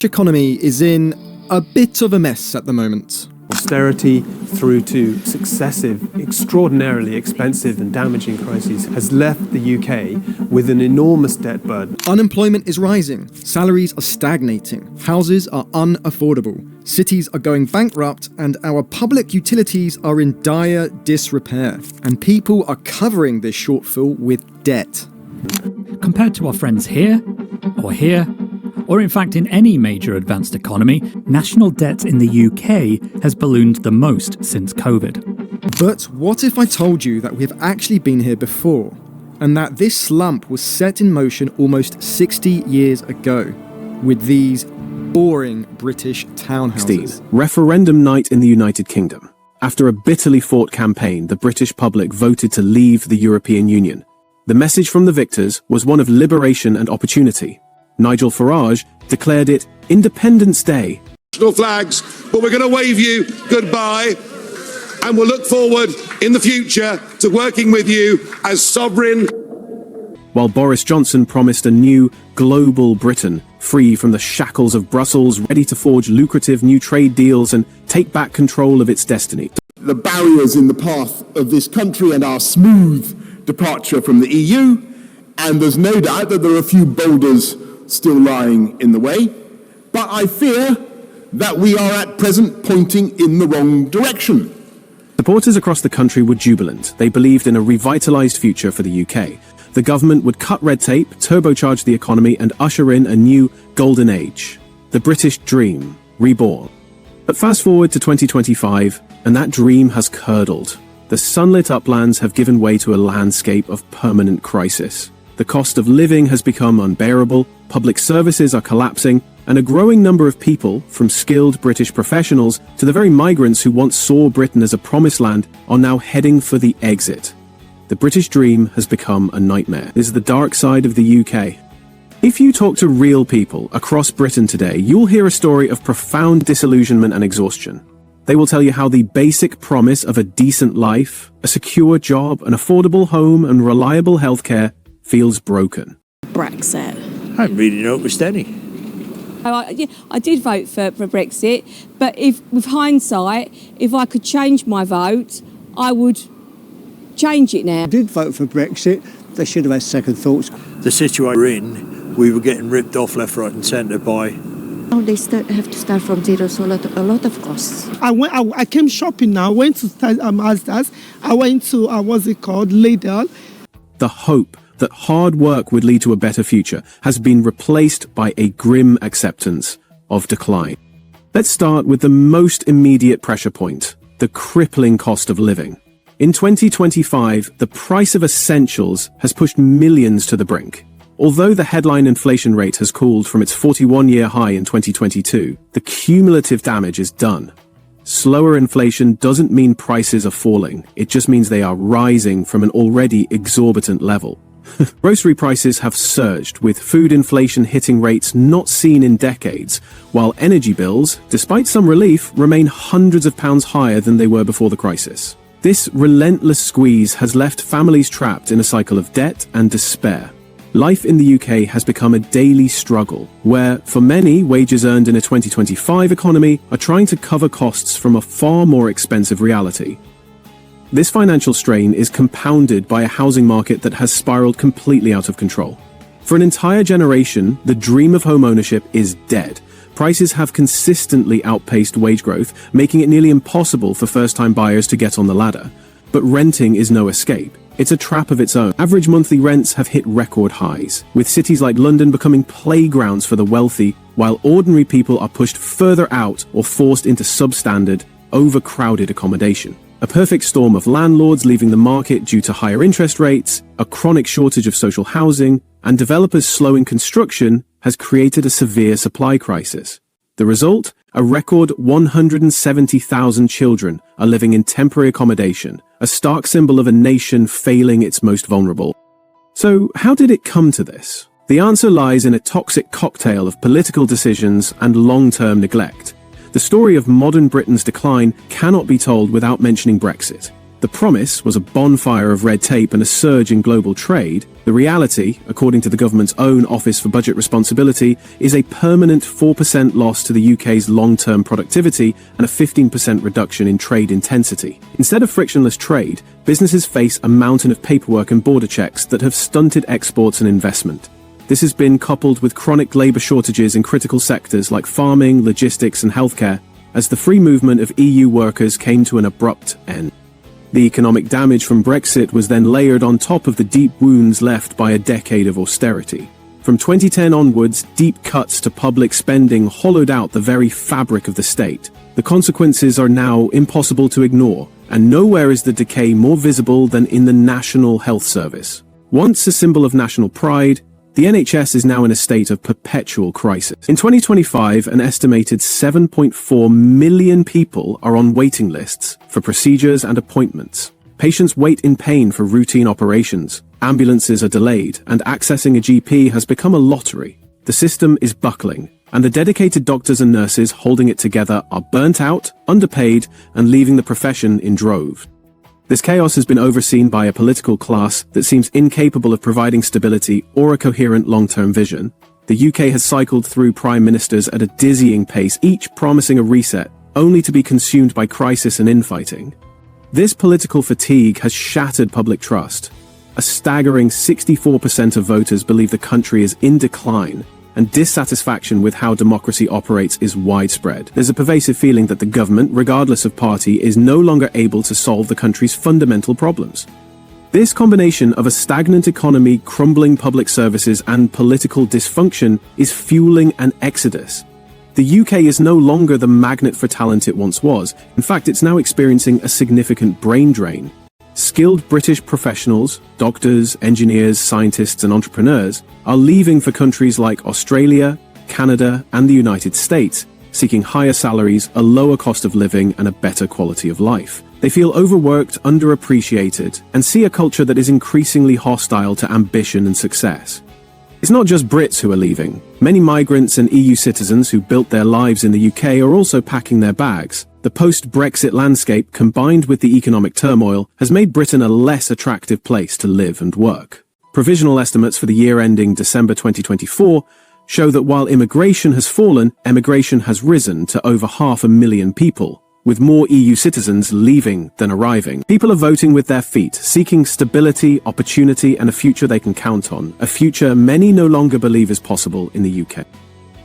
British economy is in a bit of a mess at the moment. Austerity through to successive, extraordinarily expensive and damaging crises has left the UK with an enormous debt burden. Unemployment is rising, salaries are stagnating, houses are unaffordable, cities are going bankrupt, and our public utilities are in dire disrepair. And people are covering this shortfall with debt. Compared to our friends here, or in fact in any major advanced economy, national debt in the UK has ballooned the most since COVID. But what if I told you that we have actually been here before, and that this slump was set in motion almost 60 years ago, with these boring British townhouses? Referendum night in the United Kingdom. After a bitterly fought campaign, the British public voted to leave the European Union. The message from the victors was one of liberation and opportunity. Nigel Farage declared it Independence Day. National flags, but we're going to wave you goodbye, and we'll look forward in the future to working with you as sovereign. While Boris Johnson promised a new global Britain, free from the shackles of Brussels, ready to forge lucrative new trade deals and take back control of its destiny. The barriers in the path of this country and our smooth departure from the EU, and there's no doubt that there are a few boulders still lying in the way, but I fear that we are at present pointing in the wrong direction. Supporters across the country were jubilant. They believed in a revitalised future for the UK. The government would cut red tape, turbocharge the economy, and usher in a new golden age. The British dream, reborn. But fast forward to 2025, and that dream has curdled. The sunlit uplands have given way to a landscape of permanent crisis. The cost of living has become unbearable, public services are collapsing, and a growing number of people, from skilled British professionals to the very migrants who once saw Britain as a promised land, are now heading for the exit. The British dream has become a nightmare. This is the dark side of the UK. If you talk to real people across Britain today, you'll hear a story of profound disillusionment and exhaustion. They will tell you how the basic promise of a decent life, a secure job, an affordable home, and reliable healthcare feels broken. Brexit. I haven't really noticed any. I did vote for Brexit, but with hindsight, if I could change my vote, I would change it now. I did vote for Brexit. They should have had second thoughts. The situation we're in, we were getting ripped off left, right and centre by... Now they have to start from zero, so a lot of costs. I came shopping now. I went to Asda's. I went to, Lidl. The hope that hard work would lead to a better future has been replaced by a grim acceptance of decline. Let's start with the most immediate pressure point, the crippling cost of living. In 2025, the price of essentials has pushed millions to the brink. Although the headline inflation rate has cooled from its 41-year high in 2022, the cumulative damage is done. Slower inflation doesn't mean prices are falling, it just means they are rising from an already exorbitant level. Grocery prices have surged, with food inflation hitting rates not seen in decades, while energy bills, despite some relief, remain hundreds of pounds higher than they were before the crisis. This relentless squeeze has left families trapped in a cycle of debt and despair. Life in the UK has become a daily struggle, where, for many, wages earned in a 2025 economy are trying to cover costs from a far more expensive reality. This financial strain is compounded by a housing market that has spiraled completely out of control. For an entire generation, the dream of home ownership is dead. Prices have consistently outpaced wage growth, making it nearly impossible for first-time buyers to get on the ladder. But renting is no escape. It's a trap of its own. Average monthly rents have hit record highs, with cities like London becoming playgrounds for the wealthy, while ordinary people are pushed further out or forced into substandard, overcrowded accommodation. A perfect storm of landlords leaving the market due to higher interest rates, a chronic shortage of social housing, and developers slowing construction has created a severe supply crisis. The result? A record 170,000 children are living in temporary accommodation, a stark symbol of a nation failing its most vulnerable. So, how did it come to this? The answer lies in a toxic cocktail of political decisions and long-term neglect. The story of modern Britain's decline cannot be told without mentioning Brexit. The promise was a bonfire of red tape and a surge in global trade, The reality, according to the government's own Office for Budget Responsibility, is a permanent 4% loss to the UK's long-term productivity and a 15% reduction in trade intensity. Instead of frictionless trade, businesses face a mountain of paperwork and border checks that have stunted exports and investment. This has been coupled with chronic labour shortages in critical sectors like farming, logistics and healthcare, as the free movement of EU workers came to an abrupt end. The economic damage from Brexit was then layered on top of the deep wounds left by a decade of austerity. From 2010 onwards, deep cuts to public spending hollowed out the very fabric of the state. The consequences are now impossible to ignore, and nowhere is the decay more visible than in the National Health Service. Once a symbol of national pride, the NHS is now in a state of perpetual crisis. In 2025, an estimated 7.4 million people are on waiting lists for procedures and appointments. Patients wait in pain for routine operations, ambulances are delayed, and accessing a GP has become a lottery. The system is buckling, and the dedicated doctors and nurses holding it together are burnt out, underpaid, and leaving the profession in droves. This chaos has been overseen by a political class that seems incapable of providing stability or a coherent long-term vision. The UK has cycled through prime ministers at a dizzying pace, each promising a reset, only to be consumed by crisis and infighting. This political fatigue has shattered public trust. A staggering 64% of voters believe the country is in decline, and dissatisfaction with how democracy operates is widespread. There's a pervasive feeling that the government, regardless of party, is no longer able to solve the country's fundamental problems. This combination of a stagnant economy, crumbling public services, and political dysfunction is fueling an exodus. The UK is no longer the magnet for talent it once was. In fact, it's now experiencing a significant brain drain. Skilled British professionals, doctors, engineers, scientists, and entrepreneurs are leaving for countries like Australia, Canada, and the United States, seeking higher salaries, a lower cost of living, and a better quality of life. They feel overworked, underappreciated, and see a culture that is increasingly hostile to ambition and success. It's not just Brits who are leaving. Many migrants and EU citizens who built their lives in the UK are also packing their bags. The post-Brexit landscape, combined with the economic turmoil, has made Britain a less attractive place to live and work. Provisional estimates for the year ending December 2024 show that while immigration has fallen, emigration has risen to over 500,000 people, with more EU citizens leaving than arriving. People are voting with their feet, seeking stability, opportunity, and a future they can count on, a future many no longer believe is possible in the UK.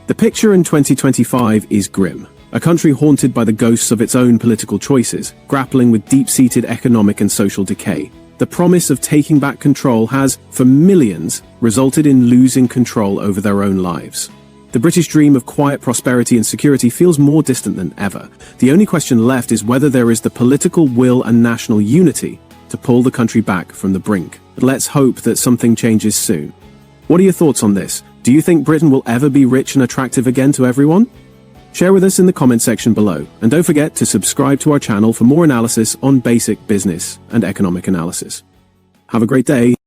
The picture in 2025 is grim. A country haunted by the ghosts of its own political choices, grappling with deep-seated economic and social decay. The promise of taking back control has, for millions, resulted in losing control over their own lives. The British dream of quiet prosperity and security feels more distant than ever. The only question left is whether there is the political will and national unity to pull the country back from the brink. But let's hope that something changes soon. What are your thoughts on this? Do you think Britain will ever be rich and attractive again to everyone? Share with us in the comment section below, and don't forget to subscribe to our channel for more analysis on basic business and economic analysis. Have a great day.